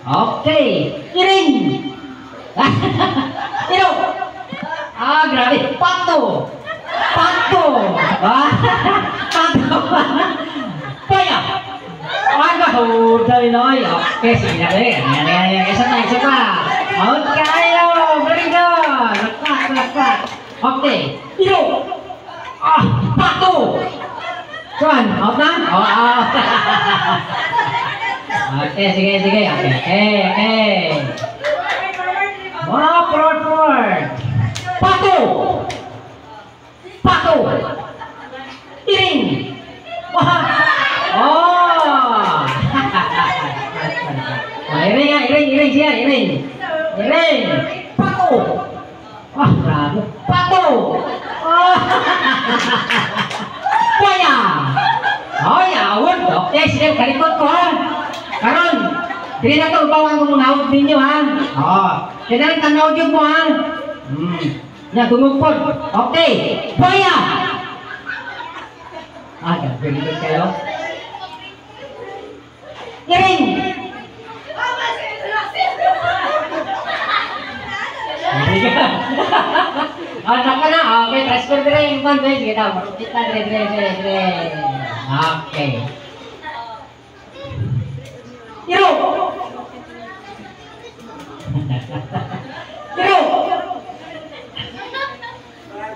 Okay. Iring. Iro. Ah, grabe. Pato. Pato. Pato. Paya. Aga, dali noy. Okay, sige na rin. Yan. Isa pa. Okay, very good. Lakpat. Okay. Iro. Ah, pato. Kuan, out na? Oh. Okay, sige. Okay. Forward. Pato. Iring. Oh. Iring siya. Iring. Pato. Wah, bravo. Pato. Oh. Paya. Oh, yawon. Okay, sige, kalikot ko ha. Karon, hindi na ito bawang kung nahawag ninyo ha. Oh, kaya rin tanaw yun mo ha. Yan, tumugpod. Okay, paya. Ah, galing kayo. Iring. Ada ka na? Okay, transfer dire yung band. Sige daw, marupit na dire. Okay. Iro!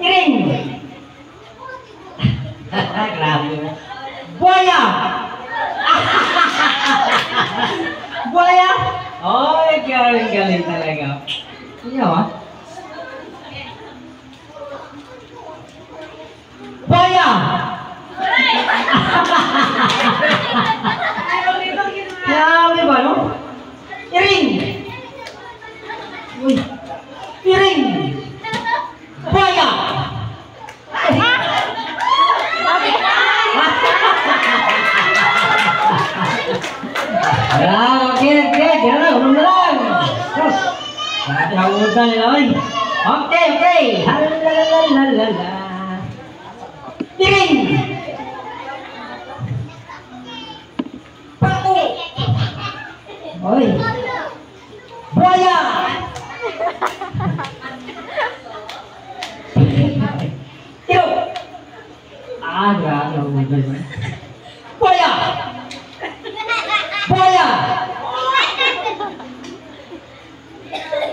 Iring! Grabe. Buaya! Buaya! Oh, galing talaga. Iya, ha? Buaya! Grabe ba, no? Iring! Uy! Iring! Buaya! Okay. Ulang na lang. Terus. Nakakamutan nila, oy. Okay. Halalalala. Iring! Pato! Oy! Buaya! Iro! Ah, grabe. Buaya!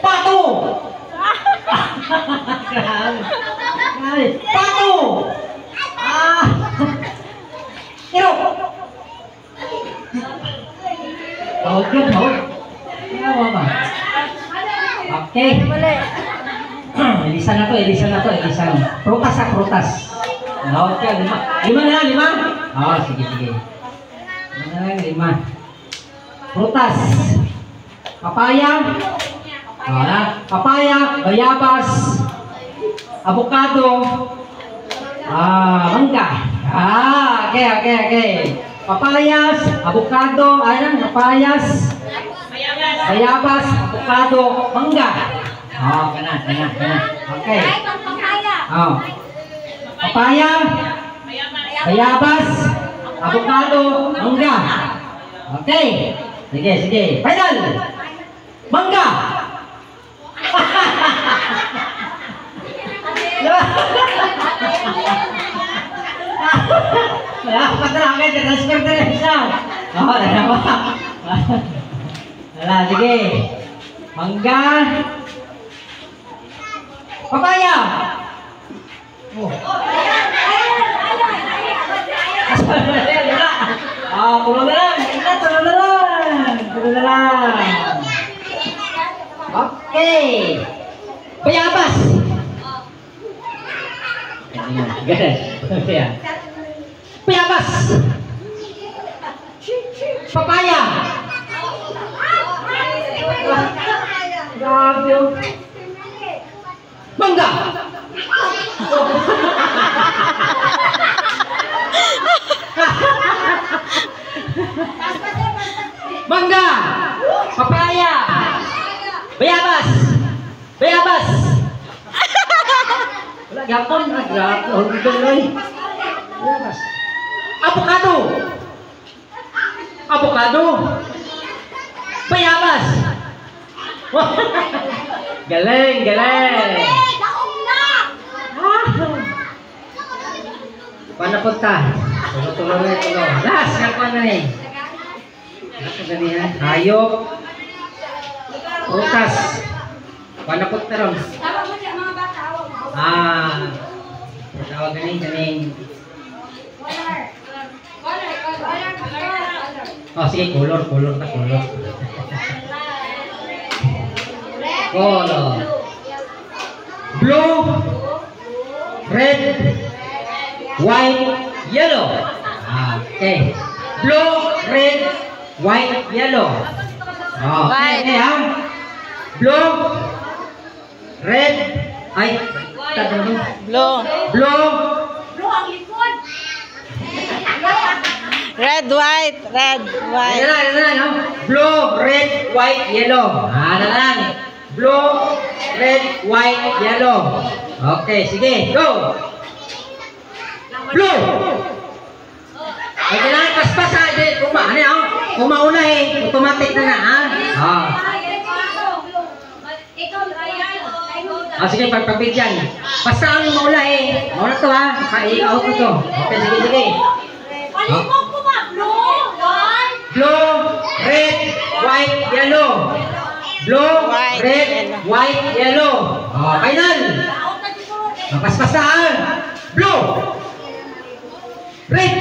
Pato! Grabe. Pato! Ah! Iro! Hold. Yawa ba? Okay. Ilisan na to. Prutas. Okay, lima na. Oh, sige. Lima. Prutas. Papaya, bayabas, avocado, mangga. Okay. Papayas, avocado, bayabas, avocado, mangga. Oh, kena. Okay. Oh. Papaya, bayabas, avocado, mangga. Okay. Sige. Final. Mangga. Transfer na siya. Oh, sige. Mangga. Papaya. Oh. Tulong na lang. Okay. Bayabas. Bayabas. Papaya. Mangga. Mangga, papaya, bayabas. Wala gapon, bayabas. Avocado. Bayabas! Galing, galing! Paano punta? Tulong na ito. Last, nakuha na eh. Ako ganyan. Hayop. Prutas. Paano punta ron? Tawag ganing. Oh, sige, color. Color. Blue, red, white, yellow. Okay. Blue, red, white, yellow. Okay, ha? Blue, red, blue, red, white. Blue, red, white, yellow. Blue, red, white, yellow. Okay, sige, go. Blue. Ay, kailangan paspas ha. Kung mauna eh, automatic na ha. Sige, pagpabigyan. Basta ang maula eh. Maula to ha. I-out ko to. Okay, sige. Blue, red, white, yellow. Blue, red, white, yellow. Final. Paspas na ha. Blue, red,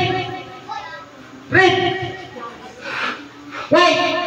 white,